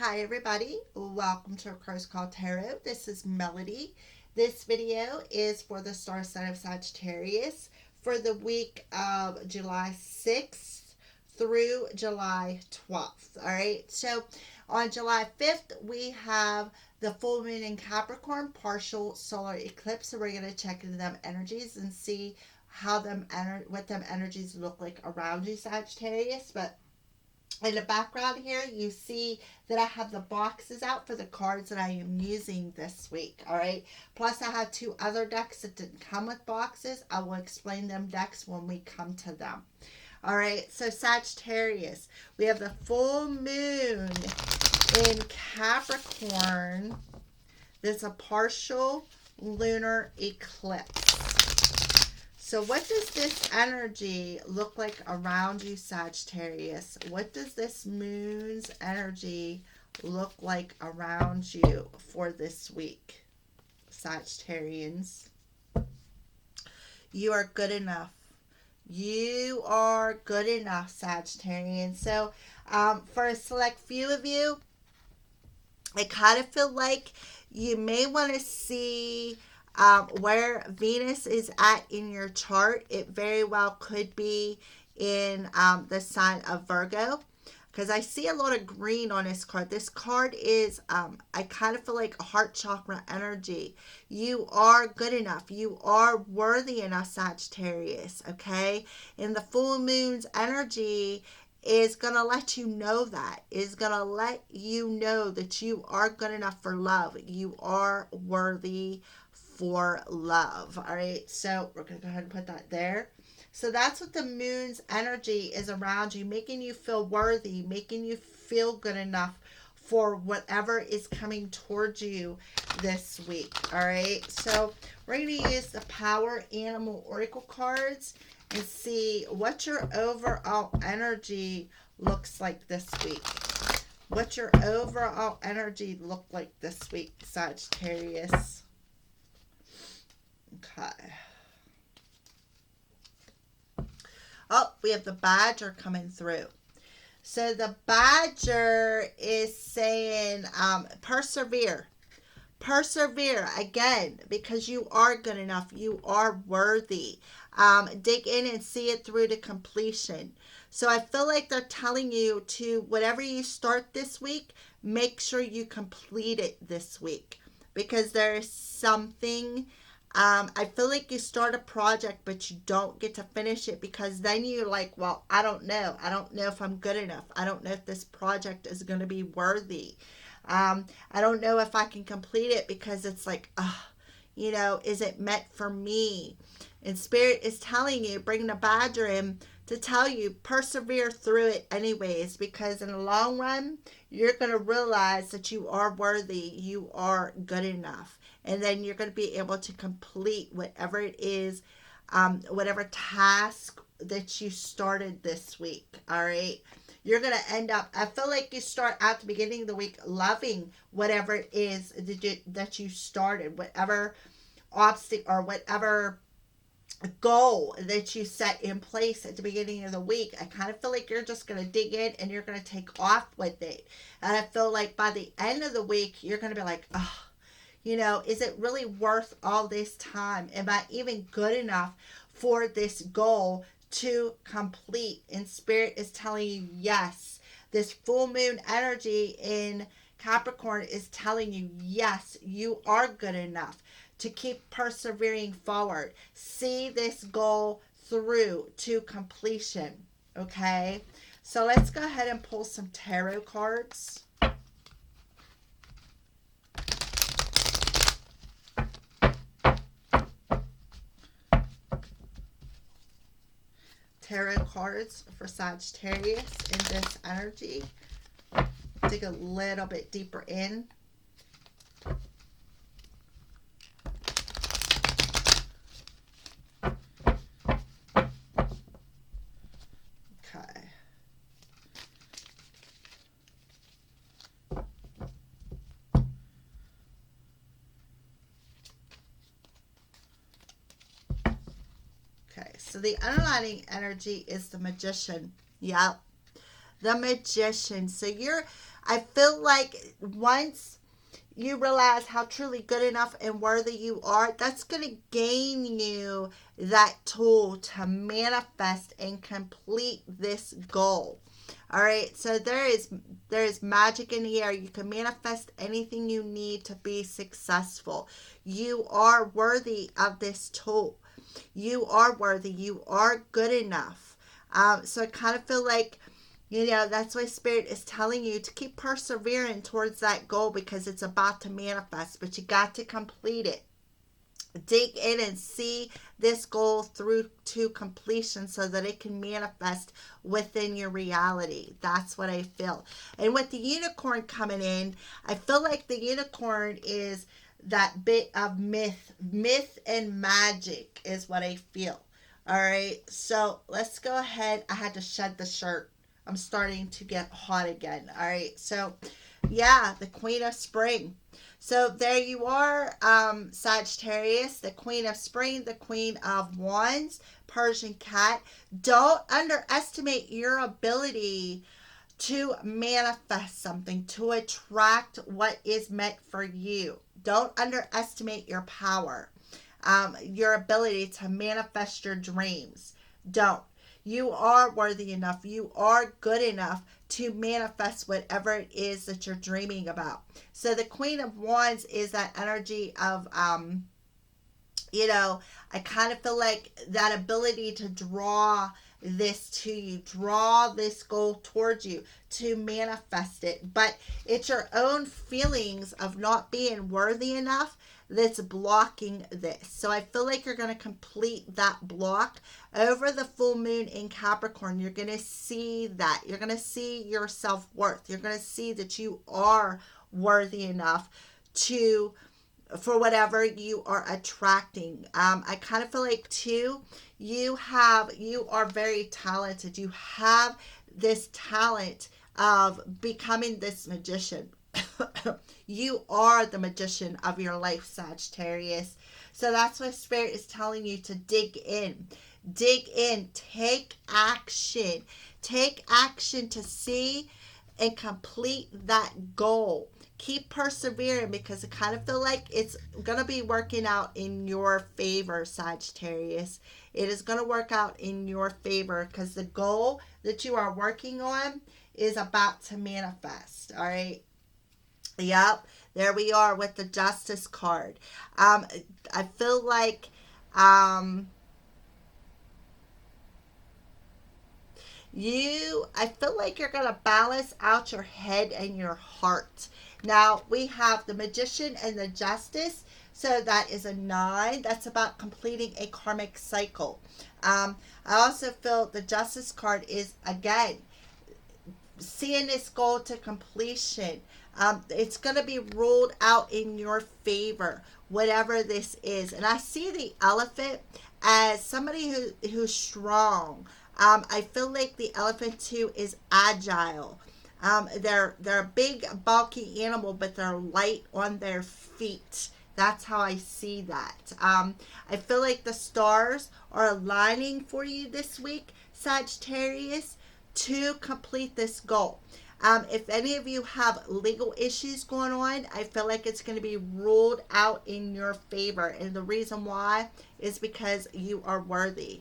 Hi everybody, welcome to A Crows Call Tarot. This is Melody. This video is for the star sign of Sagittarius for the week of July 6th through July 12th. Alright, so on July 5th we have the full moon in Capricorn, partial solar eclipse. So we're going to check into them energies and see what them energies look like around you, Sagittarius. But in the background here, you see that I have the boxes out for the cards that I am using this week. All right. Plus, I have two other decks that didn't come with boxes. I will explain them decks when we come to them. All right. So, Sagittarius, we have the full moon in Capricorn. There's a partial lunar eclipse. So what does this energy look like around you, Sagittarius? What does this moon's energy look like around you for this week, Sagittarians? You are good enough. You are good enough, Sagittarians. So for a select few of you, I kind of feel like you may want to see where Venus is at in your chart. It very well could be in the sign of Virgo, because I see a lot of green on this card. This card is, I kind of feel like a heart chakra energy. You are good enough. You are worthy enough, Sagittarius, okay? And the full moon's energy is going to let you know that. Is going to let you know that you are good enough for love. You are worthy for love. All right, so we're going to go ahead and put that there. So that's what the moon's energy is around you, making you feel worthy, making you feel good enough for whatever is coming towards you this week. All right, so we're going to use the Power Animal Oracle cards and see what your overall energy looks like this week. What your overall energy look like this week, Sagittarius. Okay. Oh, we have the Badger coming through. So the Badger is saying persevere. Persevere again, because you are good enough. You are worthy. Dig in and see it through to completion. So I feel like they're telling you to, whatever you start this week, make sure you complete it this week, because there is something. I feel like you start a project, but you don't get to finish it, because then you're like, well, I don't know. I don't know if I'm good enough. I don't know if this project is going to be worthy. I don't know if I can complete it, because it's like, is it meant for me? And Spirit is telling you, bring the Badger in to tell you, persevere through it anyways, because in the long run, you're going to realize that you are worthy, you are good enough. And then you're going to be able to complete whatever it is, whatever task that you started this week, all right? You're going to end up, I feel like you start at the beginning of the week loving whatever it is that you started, whatever obstacle or whatever goal that you set in place at the beginning of the week. I kind of feel like you're just going to dig in and you're going to take off with it. And I feel like by the end of the week, you're going to be like, is it really worth all this time? Am I even good enough for this goal to complete? And Spirit is telling you, yes. This full moon energy in Capricorn is telling you, yes, you are good enough to keep persevering forward. See this goal through to completion. Okay? So let's go ahead and pull some tarot cards. Tarot cards for Sagittarius in this energy. Dig a little bit deeper in. Okay. Okay, so the underlining energy is the Magician. Yep. The Magician. So I feel like once you realize how truly good enough and worthy you are, that's going to gain you that tool to manifest and complete this goal. All right, so there is magic in the air. You can manifest anything you need to be successful. You are worthy of this tool. You are worthy. You are good enough. So I kind of feel like, that's why Spirit is telling you to keep persevering towards that goal, because it's about to manifest, but you got to complete it. Dig in and see this goal through to completion so that it can manifest within your reality. That's what I feel. And with the unicorn coming in, I feel like the unicorn is that bit of myth and magic is what I feel. All right, so let's go ahead. I had to shed the shirt. I'm starting to get hot again. All right, so yeah, the Queen of Spring. So there you are, Sagittarius, the Queen of Spring, the Queen of Wands, Persian cat. Don't underestimate your ability to manifest something, to attract what is meant for you. Don't underestimate your power, your ability to manifest your dreams. Don't. You are worthy enough. You are good enough to manifest whatever it is that you're dreaming about. So the Queen of Wands is that energy of, I kind of feel like that ability to draw this to you, draw this goal towards you, to manifest it. But it's your own feelings of not being worthy enough that's blocking this. So I feel like you're going to complete that block over the full moon in Capricorn. You're going to see that. You're going to see your self-worth. You're going to see that you are worthy enough for whatever you are attracting. I kind of feel like too, you are very talented. You have this talent of becoming this magician. You are the magician of your life, Sagittarius. So that's why Spirit is telling you to dig in. Dig in. Take action. Take action to see and complete that goal. Keep persevering, because I kind of feel like it's going to be working out in your favor, Sagittarius. It is going to work out in your favor, because the goal that you are working on is about to manifest. All right. Yep, there we are with the Justice card. I feel like I feel like you're going to balance out your head and your heart. Now, we have the Magician and the Justice. So that is a 9. That's about completing a karmic cycle. I also feel the Justice card is, again, seeing this goal to completion. It's going to be ruled out in your favor, whatever this is. And I see the elephant as somebody who's strong. I feel like the elephant too is agile. They're a big, bulky animal, but they're light on their feet. That's how I see that. I feel like the stars are aligning for you this week, Sagittarius, to complete this goal. If any of you have legal issues going on, I feel like it's going to be ruled out in your favor. And the reason why is because you are worthy.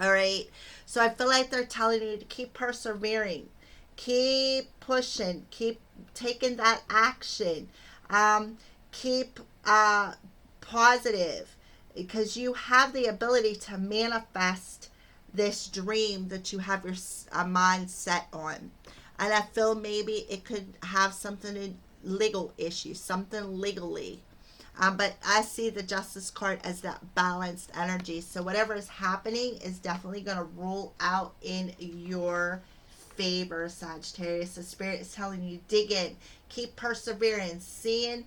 All right. So I feel like they're telling you to keep persevering, keep pushing, keep taking that action, keep positive, because you have the ability to manifest this dream that you have your mind set on. And I feel maybe it could have something in legal issues, something legally. But I see the Justice card as that balanced energy. So whatever is happening is definitely going to roll out in your favor, Sagittarius. The Spirit is telling you, dig in, keep persevering, see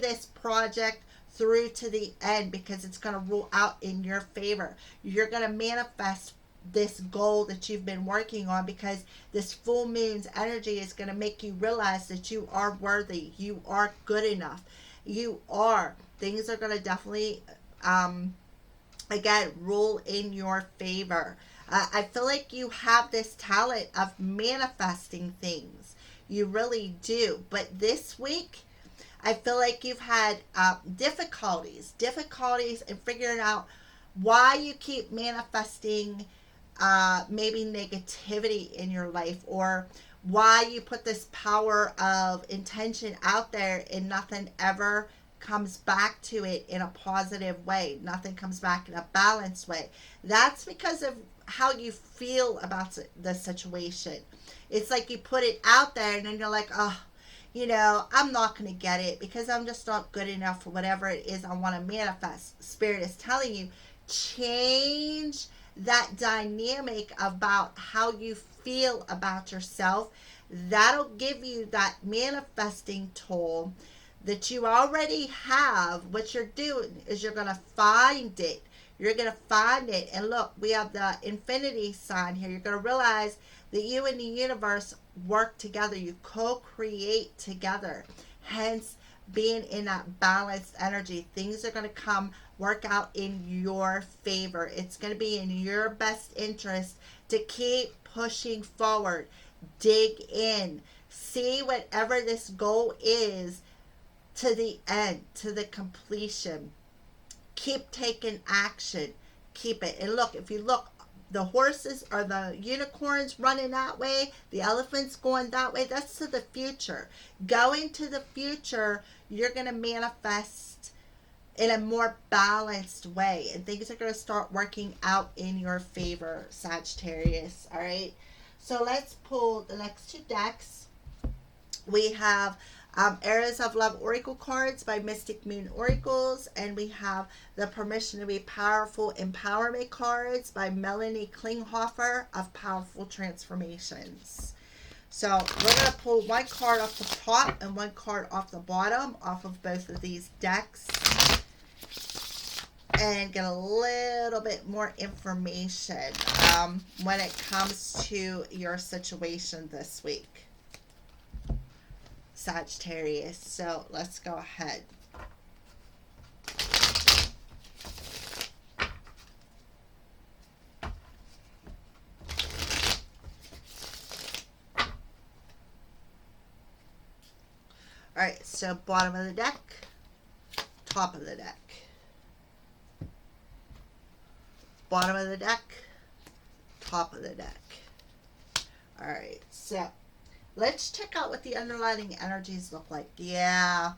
this project through to the end, because it's going to roll out in your favor. You're going to manifest this goal that you've been working on, because this full moon's energy is going to make you realize that you are worthy. You are good enough. You are. Things are going to definitely, again, rule in your favor. I feel like you have this talent of manifesting things. You really do. But this week, I feel like you've had difficulties in figuring out why you keep manifesting maybe negativity in your life, or why you put this power of intention out there and nothing ever comes back to it in a positive way. Nothing comes back in a balanced way. That's because of how you feel about the situation. It's like you put it out there and then you're like, oh, I'm not going to get it because I'm just not good enough for whatever it is I want to manifest. Spirit is telling you, change that dynamic about how you feel about yourself. That'll give you that manifesting tool that you already have. What you're doing is you're going to find it. You're going to find it. And look, we have the infinity sign here. You're going to realize that you and the universe work together. You co-create together. Hence, being in that balanced energy. Things are going to come work out in your favor. It's going to be in your best interest to keep pushing forward. Dig in. See whatever this goal is to the end, to the completion. Keep taking action. Keep it. And look, if you look, the horses or the unicorns running that way, the elephants going that way, that's to the future. Going to the future, you're going to manifest in a more balanced way, and things are going to start working out in your favor, Sagittarius. All right, so let's pull the next two decks. We have Eras of Love Oracle cards by Mystic Moon Oracles, and we have the Permission to Be Powerful Empowerment cards by Melanie Klinghoffer of Powerful Transformations. So we're going to pull one card off the top and one card off the bottom off of both of these decks and get a little bit more information when it comes to your situation this week, Sagittarius. So let's go ahead. All right, so bottom of the deck, top of the deck. Bottom of the deck, top of the deck. All right, so let's check out what the underlying energies look like. Yeah,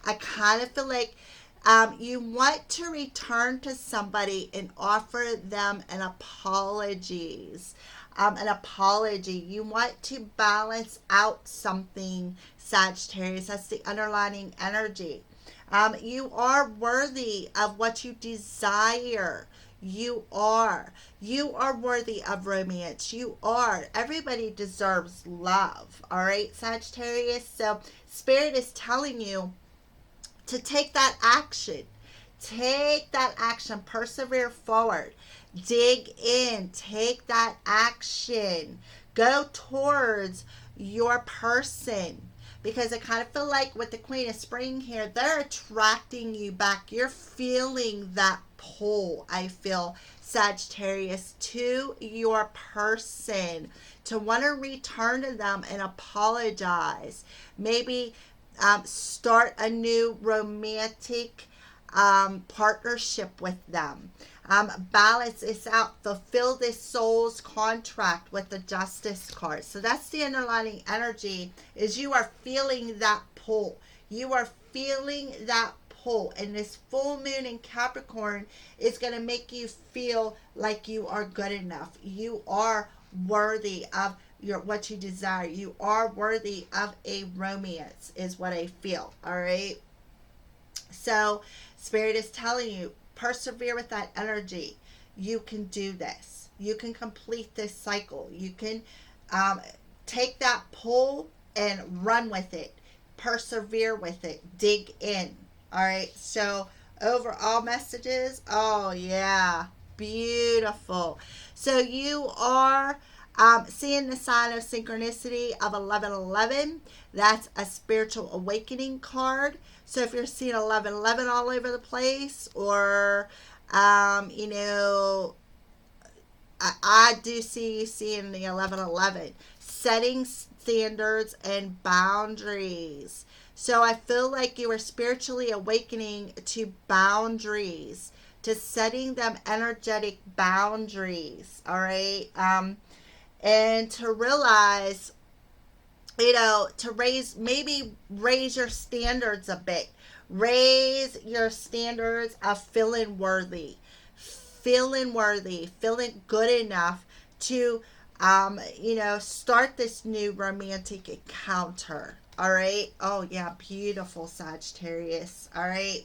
I kind of feel like you want to return to somebody and offer them an apologies. An apology. You want to balance out something, Sagittarius. That's the underlying energy. You are worthy of what you desire. You are worthy of romance. You are. Everybody deserves love. All right, Sagittarius. So Spirit is telling you to take that action. Take that action. Persevere forward. Dig in. Take that action. Go towards your person. Because I kind of feel like with the Queen of Spring here, they're attracting you back. You're feeling that pull, I feel, Sagittarius, to your person, to want to return to them and apologize. Maybe start a new romantic partnership with them. Balance this out. Fulfill this soul's contract with the Justice card. So that's the underlying energy, is you are feeling that pull. You are feeling that pull. And this full moon in Capricorn is going to make you feel like you are good enough. You are worthy of what you desire. You are worthy of a romance, is what I feel. All right. So Spirit is telling you, persevere with that energy. You can do this. You can complete this cycle. You can take that pull and run with it. Persevere with it. Dig in. All right. So overall messages. Oh, yeah. Beautiful. So you are seeing the sign of synchronicity of 1111. That's a spiritual awakening card. So if you're seeing 1111 all over the place, or I do see you seeing the 1111, setting standards and boundaries. So I feel like you are spiritually awakening to boundaries, to setting them energetic boundaries. All right. And to realize, to maybe raise your standards a bit. Raise your standards of feeling worthy, feeling good enough to, start this new romantic encounter. All right. Oh, yeah. Beautiful, Sagittarius. All right.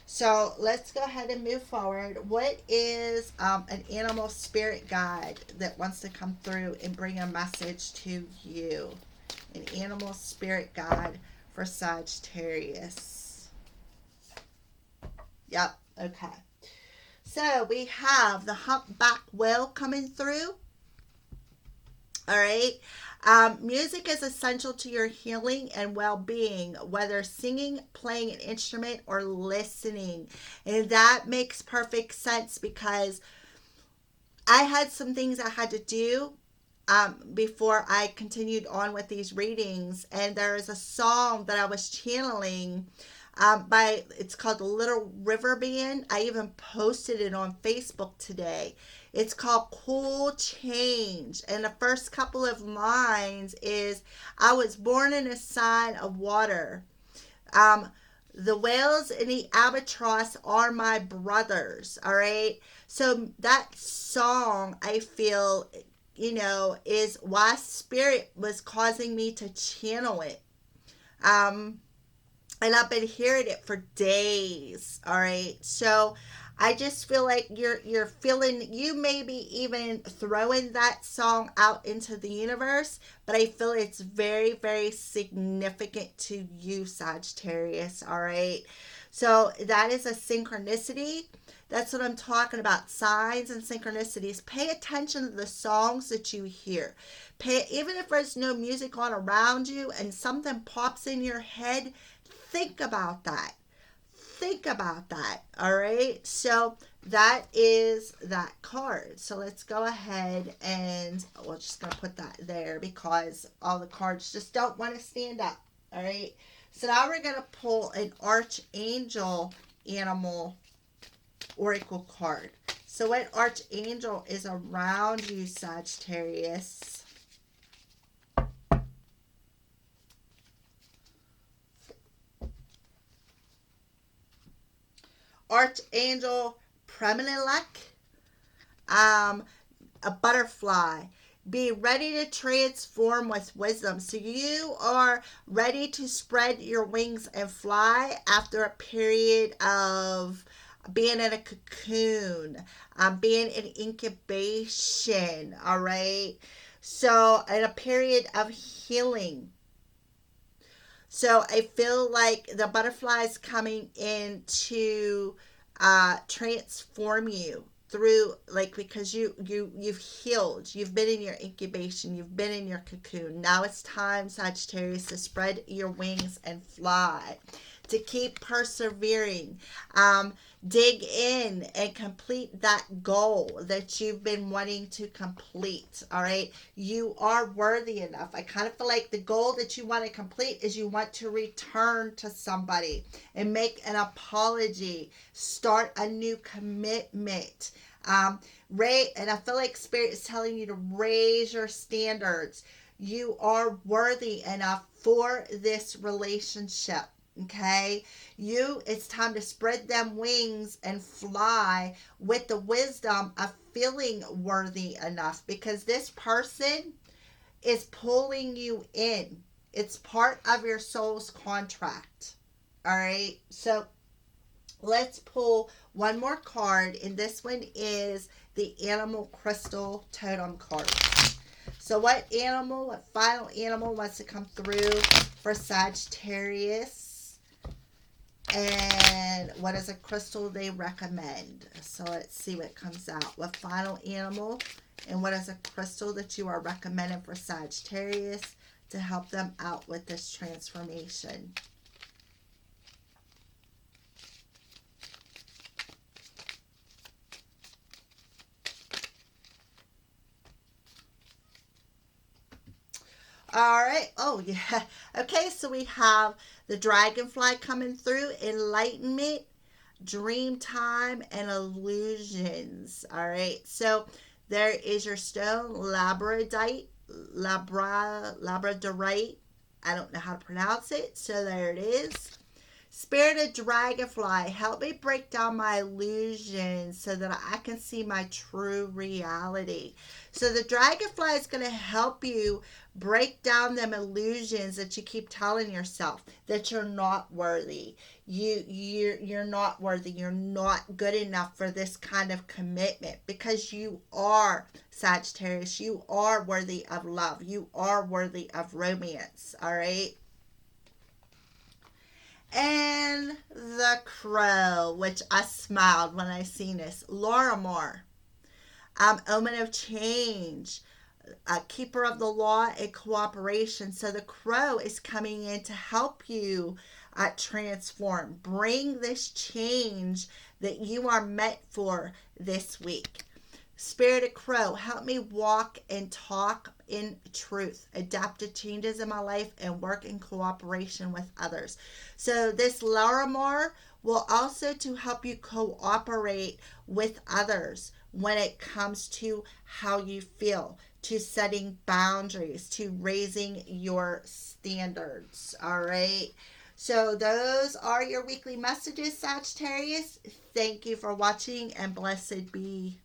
So let's go ahead and move forward. What is an animal spirit guide that wants to come through and bring a message to you? An animal spirit guide for Sagittarius. Yep. Okay. So we have the humpback whale coming through. All right. Music is essential to your healing and well-being, whether singing, playing an instrument, or listening. And that makes perfect sense because I had some things I had to do before I continued on with these readings. And there is a song that I was channeling it's called the Little River Band. I even posted it on Facebook today. It's called Cool Change. And the first couple of lines is, I was born in a sign of water. The whales and the albatross are my brothers. All right. So that song, I feel, is why spirit was causing me to channel it. And I've been hearing it for days. All right. So I just feel like you're feeling, you maybe even throwing that song out into the universe, but I feel it's very, very significant to you, Sagittarius. All right. So that is a synchronicity. That's what I'm talking about. Signs and synchronicities. Pay attention to the songs that you hear. Even if there's no music on around you and something pops in your head, think about that. Think about that. All right. So that is that card. So let's go ahead and we're just going to put that there because all the cards just don't want to stand up. All right. So now we're going to pull an Archangel Animal Oracle card. So what Archangel is around you, Sagittarius? Archangel Premilech, a butterfly. Be ready to transform with wisdom. So you are ready to spread your wings and fly after a period of being in a cocoon, being in incubation. All right. So in a period of healing. So I feel like the butterflies coming in to transform you through, like, because you've healed, you've been in your incubation, you've been in your cocoon. Now it's time, Sagittarius, to spread your wings and fly, to keep persevering. Dig in and complete that goal that you've been wanting to complete. All right. You are worthy enough. I kind of feel like the goal that you want to complete is you want to return to somebody and make an apology, start a new commitment. And I feel like Spirit is telling you to raise your standards. You are worthy enough for this relationship. Okay, it's time to spread them wings and fly with the wisdom of feeling worthy enough, because this person is pulling you in. It's part of your soul's contract. All right, so let's pull one more card, and this one is the Animal Crystal Totem card. So what final animal wants to come through for Sagittarius? And what is a crystal they recommend? So let's see what comes out. What final animal and what is a crystal that you are recommending for Sagittarius to help them out with this transformation? All right. Oh, yeah. Okay, so we have the dragonfly coming through, enlightenment, dream time, and illusions. All right. So there is your stone, labradorite. I don't know how to pronounce it. So there it is. Spirit of Dragonfly, help me break down my illusions so that I can see my true reality. So the dragonfly is going to help you break down them illusions that you keep telling yourself that you're not worthy. You're not worthy. You're not good enough for this kind of commitment because you are Sagittarius. You are worthy of love. You are worthy of romance. All right. And the crow, which I smiled when I seen this. Laura Moore, omen of change, a keeper of the law and cooperation. So the crow is coming in to help you transform, bring this change that you are meant for this week. Spirit of Crow, help me walk and talk in truth, adapt to changes in my life, and work in cooperation with others. So this Larimar will also to help you cooperate with others when it comes to how you feel, to setting boundaries, to raising your standards. All right. So those are your weekly messages, Sagittarius. Thank you for watching and blessed be.